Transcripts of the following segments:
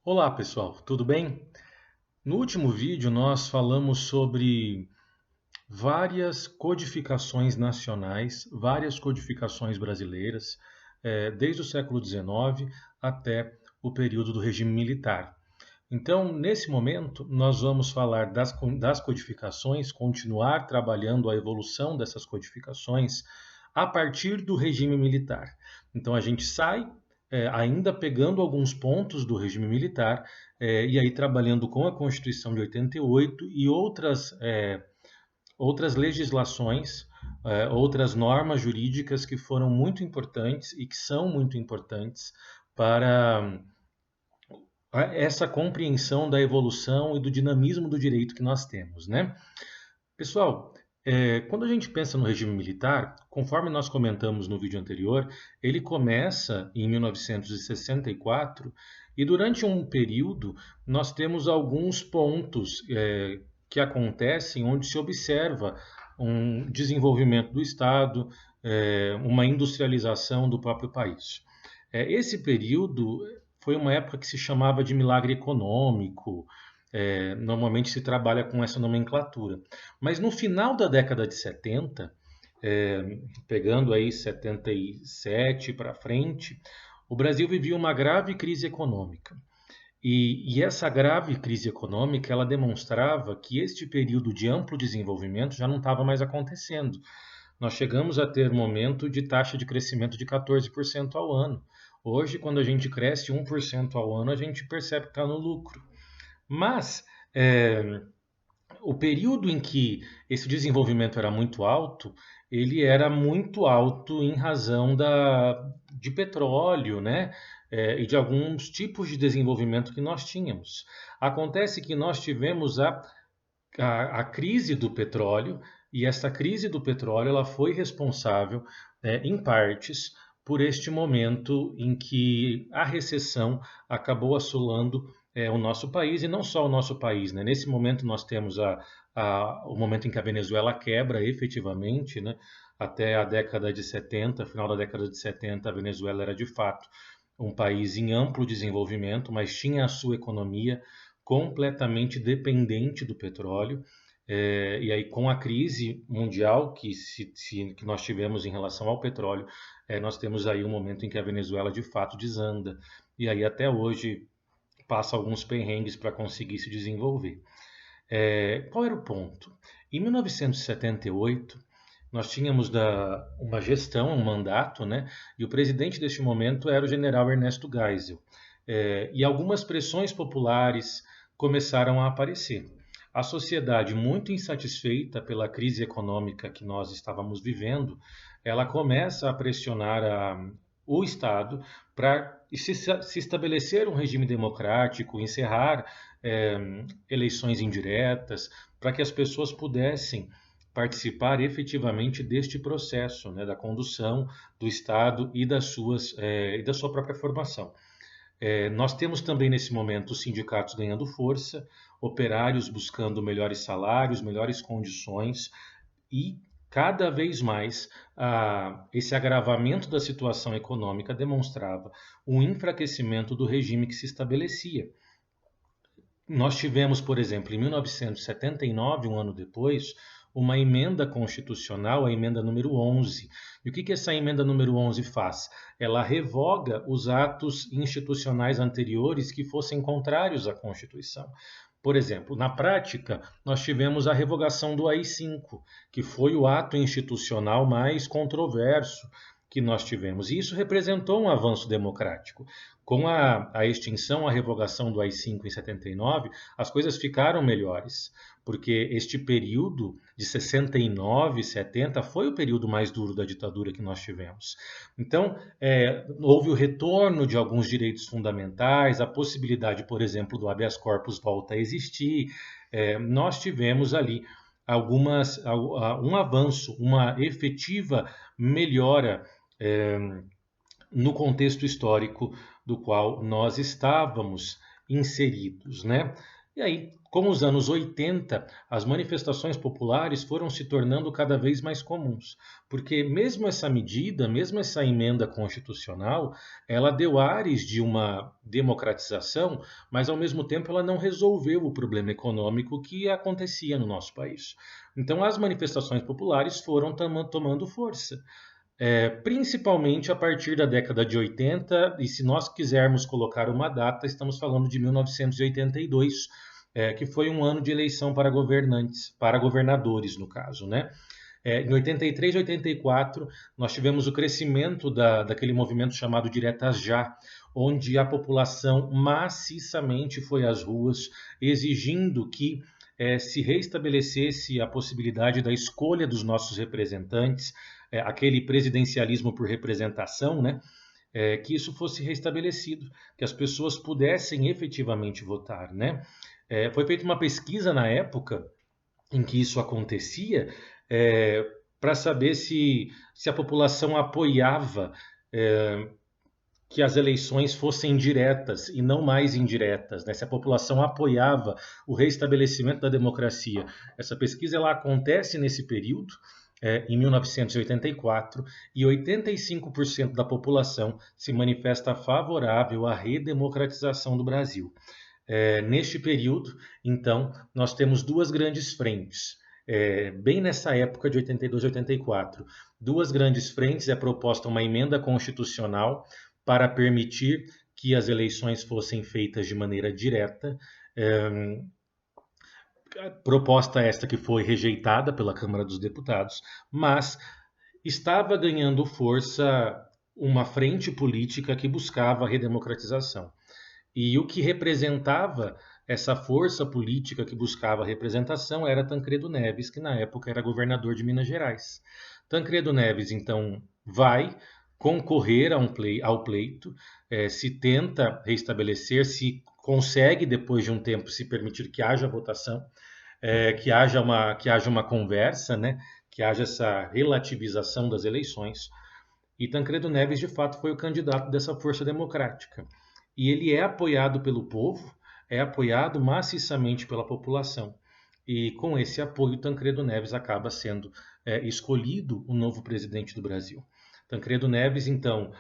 Olá pessoal, tudo bem? No último vídeo nós falamos sobre várias codificações nacionais, várias codificações brasileiras, desde o século XIX até o período do regime militar. Então, nesse momento, nós vamos falar das codificações, continuar trabalhando a evolução dessas codificações a partir do regime militar. Então, a gente sai ainda pegando alguns pontos do regime militar e aí trabalhando com a Constituição de 88 e outras legislações, outras normas jurídicas que foram muito importantes e que são muito importantes para essa compreensão da evolução e do dinamismo do direito que nós temos, né? Pessoal, quando a gente pensa no regime militar, conforme nós comentamos no vídeo anterior, ele começa em 1964 e durante um período nós temos alguns pontos que acontecem onde se observa um desenvolvimento do Estado, uma industrialização do próprio país. Esse período foi uma época que se chamava de milagre econômico. Normalmente se trabalha com essa nomenclatura. Mas no final da década de 70, pegando aí 77 para frente, o Brasil vivia uma grave crise econômica. E essa grave crise econômica, ela demonstrava que este período de amplo desenvolvimento já não estava mais acontecendo. Nós chegamos a ter um momento de taxa de crescimento de 14% ao ano. Hoje, quando a gente cresce 1% ao ano, a gente percebe que está no lucro. Mas o período em que esse desenvolvimento era muito alto, ele era muito alto em razão de petróleo, né? E de alguns tipos de desenvolvimento que nós tínhamos. Acontece que nós tivemos a crise do petróleo, e essa crise do petróleo ela foi responsável, em partes, por este momento em que a recessão acabou assolando o nosso país, e não só o nosso país. Né? Nesse momento nós temos o momento em que a Venezuela quebra efetivamente, né? Até a década de 70, final da década de 70, a Venezuela era de fato um país em amplo desenvolvimento, mas tinha a sua economia completamente dependente do petróleo. E aí, com a crise mundial que nós tivemos em relação ao petróleo, nós temos aí um momento em que a Venezuela de fato desanda. E aí, até hoje, passa alguns perrengues para conseguir se desenvolver. Qual era o ponto? Em 1978, nós tínhamos uma gestão, um mandato, né? E o presidente deste momento era o general Ernesto Geisel. E algumas pressões populares começaram a aparecer. A sociedade, muito insatisfeita pela crise econômica que nós estávamos vivendo, ela começa a pressionar o Estado para se estabelecer um regime democrático, encerrar eleições indiretas, para que as pessoas pudessem participar efetivamente deste processo, né, da condução do Estado e e da sua própria formação. Nós temos também nesse momento os sindicatos ganhando força, operários buscando melhores salários, melhores condições e cada vez mais esse agravamento da situação econômica demonstrava um enfraquecimento do regime que se estabelecia. Nós tivemos, por exemplo, em 1979, um ano depois, uma emenda constitucional, a emenda número 11. E o que essa emenda número 11 faz? Ela revoga os atos institucionais anteriores que fossem contrários à Constituição. Por exemplo, na prática, nós tivemos a revogação do AI-5, que foi o ato institucional mais controverso que nós tivemos. E isso representou um avanço democrático. Com a extinção, a revogação do AI-5 em 79, as coisas ficaram melhores, porque este período de 69, 70 foi o período mais duro da ditadura que nós tivemos. Então, houve o retorno de alguns direitos fundamentais, a possibilidade, por exemplo, do habeas corpus volta a existir. Nós tivemos ali um avanço, uma efetiva melhora no contexto histórico do qual nós estávamos inseridos, né? E aí, com os anos 80, as manifestações populares foram se tornando cada vez mais comuns, porque mesmo essa medida, mesmo essa emenda constitucional, ela deu ares de uma democratização, mas ao mesmo tempo ela não resolveu o problema econômico que acontecia no nosso país. Então, as manifestações populares foram tomando força. Principalmente a partir da década de 80, e se nós quisermos colocar uma data, estamos falando de 1982, que foi um ano de eleição para governantes, para governadores, no caso, né? Em 83 e 84, nós tivemos o crescimento daquele movimento chamado Diretas Já, onde a população maciçamente foi às ruas exigindo que se reestabelecesse a possibilidade da escolha dos nossos representantes, aquele presidencialismo por representação, né? Que isso fosse restabelecido, que as pessoas pudessem efetivamente votar, né? Foi feita uma pesquisa na época em que isso acontecia, para saber se a população apoiava que as eleições fossem diretas e não mais indiretas, né? Se a população apoiava o reestabelecimento da democracia. Essa pesquisa ela acontece nesse período, em 1984, e 85% da população se manifesta favorável à redemocratização do Brasil. Neste período, então, nós temos duas grandes frentes. Bem nessa época de 82 e 84, duas grandes frentes. É proposta uma emenda constitucional para permitir que as eleições fossem feitas de maneira direta. Proposta esta que foi rejeitada pela Câmara dos Deputados, mas estava ganhando força uma frente política que buscava a redemocratização. E o que representava essa força política que buscava a representação era Tancredo Neves, que na época era governador de Minas Gerais. Tancredo Neves, então, vai concorrer ao pleito, se tenta restabelecer, se consegue, depois de um tempo, se permitir que haja votação, que haja uma conversa, né? Que haja essa relativização das eleições. E Tancredo Neves, de fato, foi o candidato dessa força democrática. E ele é apoiado pelo povo, é apoiado maciçamente pela população. E com esse apoio, Tancredo Neves acaba sendo escolhido o novo presidente do Brasil. Tancredo Neves, então,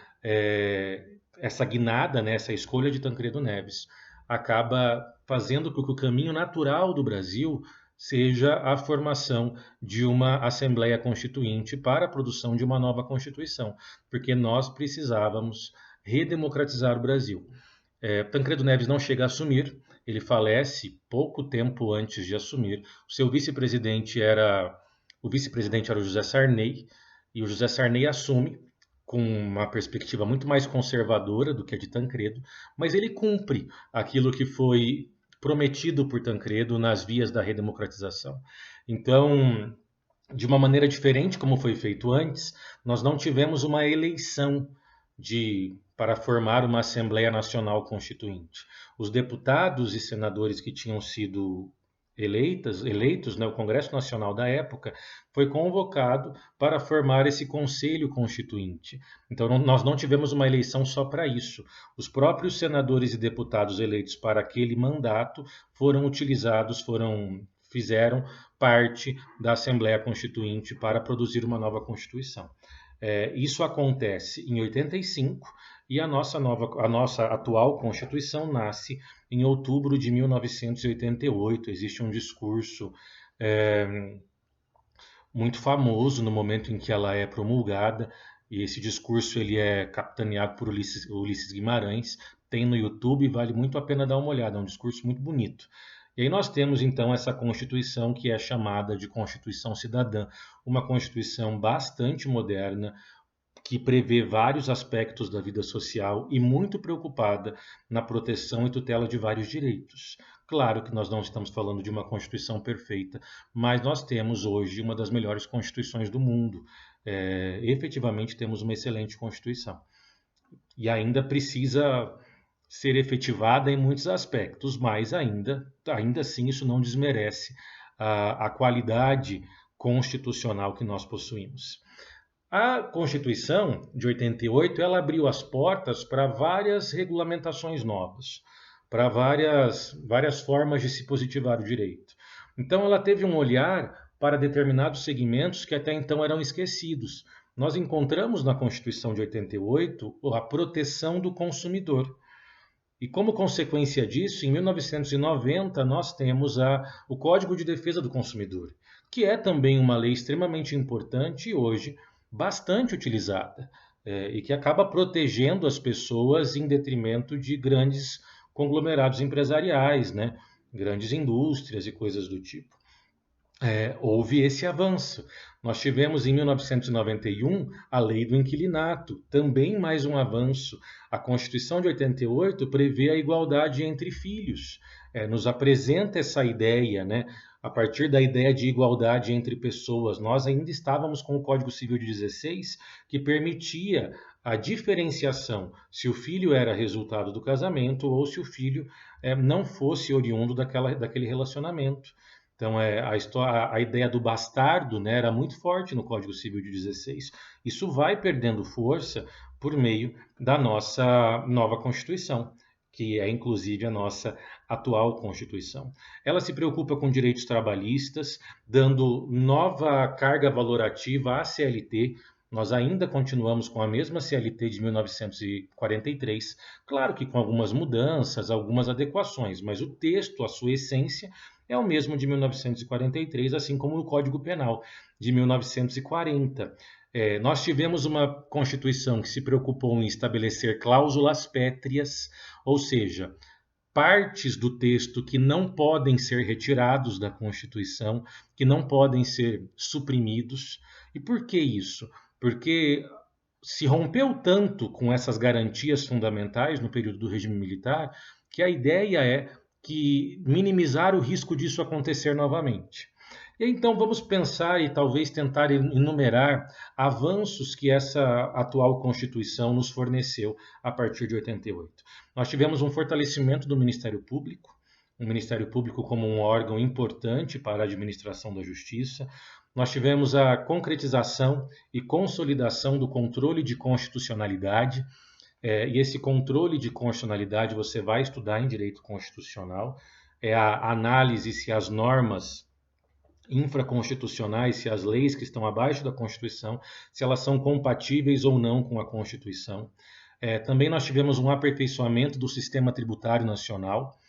essa guinada, né, essa escolha de Tancredo Neves, acaba fazendo com que o caminho natural do Brasil seja a formação de uma Assembleia Constituinte para a produção de uma nova Constituição, porque nós precisávamos redemocratizar o Brasil. Tancredo Neves não chega a assumir, ele falece pouco tempo antes de assumir. O vice-presidente era o José Sarney, e o José Sarney assume com uma perspectiva muito mais conservadora do que a de Tancredo, mas ele cumpre aquilo que foi prometido por Tancredo nas vias da redemocratização. Então, de uma maneira diferente como foi feito antes, nós não tivemos uma eleição para formar uma Assembleia Nacional Constituinte. Os deputados e senadores que tinham sido eleitos, né, o Congresso Nacional da época, foi convocado para formar esse Conselho Constituinte. Então, nós não tivemos uma eleição só para isso. Os próprios senadores e deputados eleitos para aquele mandato foram utilizados, fizeram parte da Assembleia Constituinte para produzir uma nova Constituição. Isso acontece em 85 e a nossa atual Constituição nasce em outubro de 1988. Existe um discurso muito famoso no momento em que ela é promulgada, e esse discurso ele é capitaneado por Ulisses Guimarães. Tem no YouTube, vale muito a pena dar uma olhada, é um discurso muito bonito. E aí nós temos então essa Constituição que é chamada de Constituição Cidadã, uma Constituição bastante moderna, que prevê vários aspectos da vida social e muito preocupada na proteção e tutela de vários direitos. Claro que nós não estamos falando de uma Constituição perfeita, mas nós temos hoje uma das melhores Constituições do mundo. Efetivamente temos uma excelente Constituição. E ainda precisa ser efetivada em muitos aspectos, mas ainda assim isso não desmerece a qualidade constitucional que nós possuímos. A Constituição de 88 ela abriu as portas para várias regulamentações novas. para várias formas de se positivar o direito. Então, ela teve um olhar para determinados segmentos que até então eram esquecidos. Nós encontramos na Constituição de 88 a proteção do consumidor. E como consequência disso, em 1990, nós temos o Código de Defesa do Consumidor, que é também uma lei extremamente importante e hoje bastante utilizada, e que acaba protegendo as pessoas em detrimento de grandes conglomerados empresariais, né? Grandes indústrias e coisas do tipo. Houve esse avanço. Nós tivemos em 1991 a Lei do Inquilinato, também mais um avanço. A Constituição de 88 prevê a igualdade entre filhos, nos apresenta essa ideia, né? A partir da ideia de igualdade entre pessoas. Nós ainda estávamos com o Código Civil de 16, que permitia a diferenciação se o filho era resultado do casamento ou se o filho não fosse oriundo daquele relacionamento. Então, a ideia do bastardo, né, era muito forte no Código Civil de 16. Isso vai perdendo força por meio da nossa nova Constituição, que é inclusive a nossa atual Constituição. Ela se preocupa com direitos trabalhistas, dando nova carga valorativa à CLT. Nós ainda continuamos com a mesma CLT de 1943, claro que com algumas mudanças, algumas adequações, mas o texto, a sua essência, é o mesmo de 1943, assim como o Código Penal de 1940. Nós tivemos uma Constituição que se preocupou em estabelecer cláusulas pétreas, ou seja, partes do texto que não podem ser retirados da Constituição, que não podem ser suprimidos. E por que isso? Porque se rompeu tanto com essas garantias fundamentais no período do regime militar, que a ideia é que minimizar o risco disso acontecer novamente. E então vamos pensar e talvez tentar enumerar avanços que essa atual Constituição nos forneceu a partir de 88. Nós tivemos um fortalecimento do Ministério Público, o Ministério Público como um órgão importante para a administração da justiça. Nós tivemos a concretização e consolidação do controle de constitucionalidade, e esse controle de constitucionalidade você vai estudar em direito constitucional, é a análise se as normas infraconstitucionais, se as leis que estão abaixo da Constituição, se elas são compatíveis ou não com a Constituição. Também nós tivemos um aperfeiçoamento do sistema tributário nacional,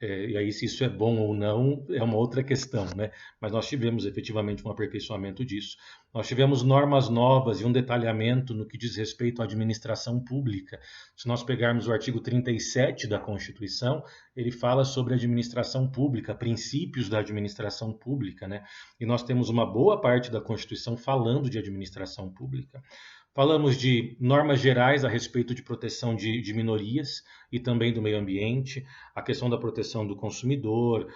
e aí se isso é bom ou não é uma outra questão, né? Mas nós tivemos efetivamente um aperfeiçoamento disso. Nós tivemos normas novas e um detalhamento no que diz respeito à administração pública. Se nós pegarmos o artigo 37 da Constituição, ele fala sobre administração pública, princípios da administração pública, né? E nós temos uma boa parte da Constituição falando de administração pública. Falamos de normas gerais a respeito de proteção de minorias e também do meio ambiente, a questão da proteção do consumidor,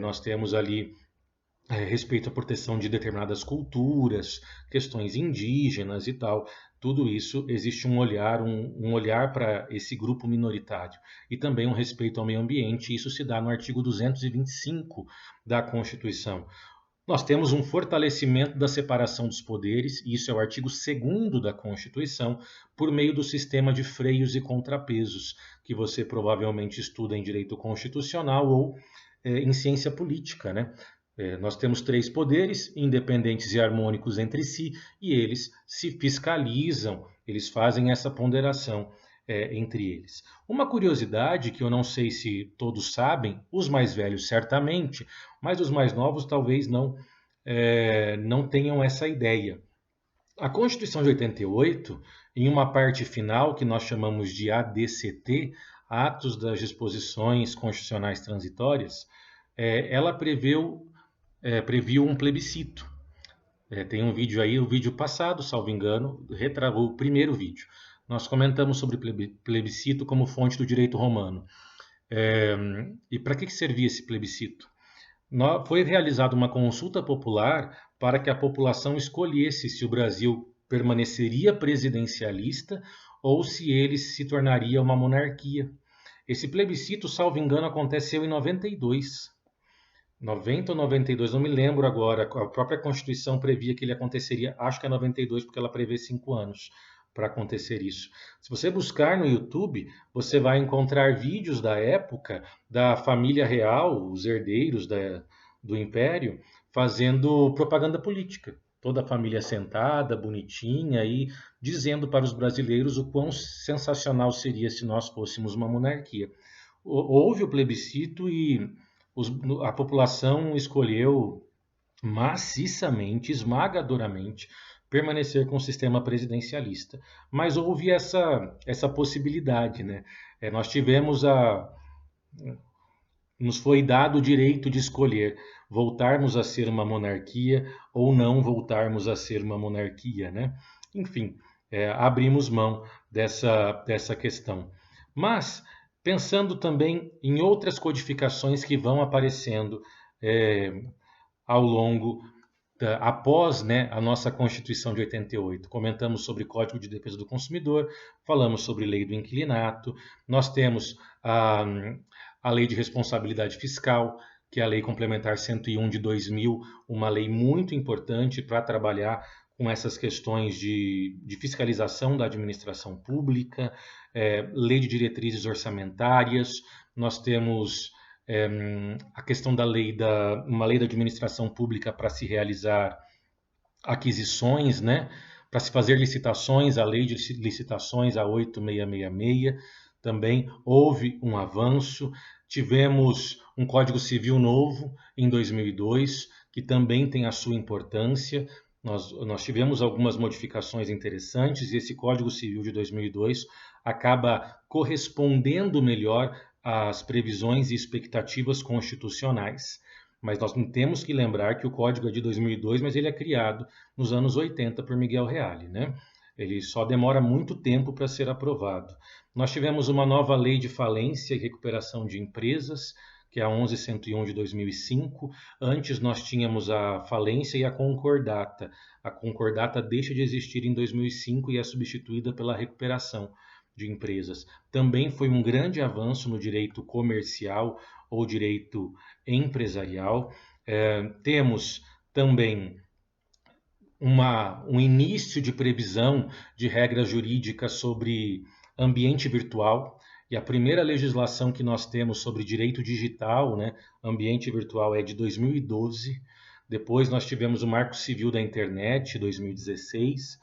nós temos ali respeito à proteção de determinadas culturas, questões indígenas e tal. Tudo isso existe um olhar para esse grupo minoritário e também um respeito ao meio ambiente. Isso se dá no artigo 225 da Constituição. Nós temos um fortalecimento da separação dos poderes, e isso é o artigo 2º da Constituição, por meio do sistema de freios e contrapesos, que você provavelmente estuda em direito constitucional ou em ciência política, né? Nós temos 3 poderes, independentes e harmônicos entre si, e eles se fiscalizam, eles fazem essa ponderação entre eles. Uma curiosidade que eu não sei se todos sabem, os mais velhos certamente, mas os mais novos talvez não tenham essa ideia. A Constituição de 88, em uma parte final que nós chamamos de ADCT, Atos das Disposições Constitucionais Transitórias, ela previu um plebiscito. Tem um vídeo aí, o vídeo passado, salvo engano, retravou o primeiro vídeo. Nós comentamos sobre plebiscito como fonte do direito romano. E para que servia esse plebiscito? Foi realizada uma consulta popular para que a população escolhesse se o Brasil permaneceria presidencialista ou se ele se tornaria uma monarquia. Esse plebiscito, salvo engano, aconteceu em 92. 90 ou 92, não me lembro agora. A própria Constituição previa que ele aconteceria, acho que é 92, porque ela prevê 5 anos. para acontecer isso. Se você buscar no YouTube, você vai encontrar vídeos da época da família real, os herdeiros do Império, fazendo propaganda política. Toda a família sentada, bonitinha, e dizendo para os brasileiros o quão sensacional seria se nós fôssemos uma monarquia. Houve o plebiscito e a população escolheu maciçamente, esmagadoramente, permanecer com o sistema presidencialista. Mas houve essa possibilidade, né? Nós tivemos nos foi dado o direito de escolher voltarmos a ser uma monarquia ou não voltarmos a ser uma monarquia, né? Enfim, abrimos mão dessa questão. Mas, pensando também em outras codificações que vão aparecendo ao longo após, né, a nossa Constituição de 88. Comentamos sobre Código de Defesa do Consumidor, falamos sobre Lei do Inquilinato, nós temos a Lei de Responsabilidade Fiscal, que é a Lei Complementar 101 de 2000, uma lei muito importante para trabalhar com essas questões de fiscalização da administração pública, lei de diretrizes orçamentárias, nós temos a questão da uma lei da administração pública para se realizar aquisições, né? Para se fazer licitações, a lei de licitações, a 8666, também houve um avanço. Tivemos um Código Civil novo em 2002, que também tem a sua importância. Nós tivemos algumas modificações interessantes e esse Código Civil de 2002 acaba correspondendo melhor às previsões e expectativas constitucionais. Mas nós não temos que lembrar que o código é de 2002, mas ele é criado nos anos 80 por Miguel Reale, né? Ele só demora muito tempo para ser aprovado. Nós tivemos uma nova lei de falência e recuperação de empresas, que é a 11.101 de 2005. Antes nós tínhamos a falência e a concordata. A concordata deixa de existir em 2005 e é substituída pela recuperação de empresas. Também foi um grande avanço no direito comercial ou direito empresarial. Temos também um início de previsão de regras jurídicas sobre ambiente virtual. E a primeira legislação que nós temos sobre direito digital, né, ambiente virtual, é de 2012. Depois nós tivemos o Marco Civil da Internet, 2016.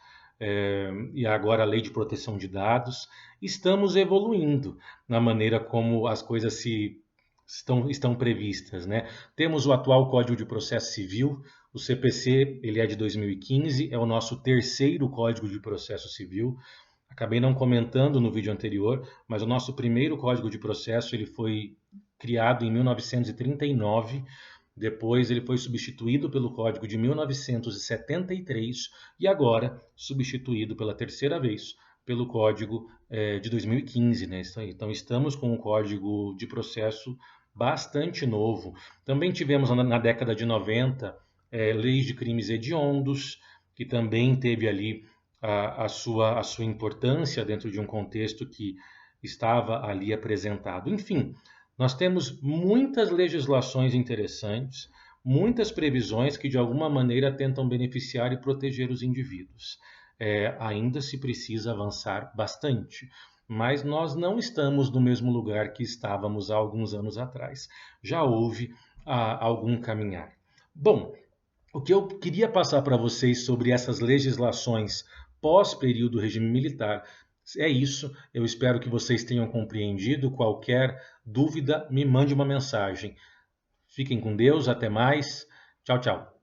E agora a Lei de Proteção de Dados. Estamos evoluindo na maneira como as coisas estão previstas, né? Temos o atual Código de Processo Civil, o CPC, ele é de 2015, é o nosso terceiro Código de Processo Civil. Acabei não comentando no vídeo anterior, mas o nosso primeiro Código de Processo ele foi criado em 1939. Depois ele foi substituído pelo Código de 1973 e agora substituído pela terceira vez pelo Código de 2015, né? Então estamos com um Código de Processo bastante novo. Também tivemos na década de 90 leis de crimes hediondos, que também teve ali a sua importância dentro de um contexto que estava ali apresentado. Enfim, nós temos muitas legislações interessantes, muitas previsões que de alguma maneira tentam beneficiar e proteger os indivíduos. Ainda se precisa avançar bastante, mas nós não estamos no mesmo lugar que estávamos há alguns anos atrás. Já houve algum caminhar. Bom, o que eu queria passar para vocês sobre essas legislações pós-período regime militar é isso. Eu espero que vocês tenham compreendido. Qualquer dúvida, me mande uma mensagem. Fiquem com Deus, até mais. Tchau, tchau.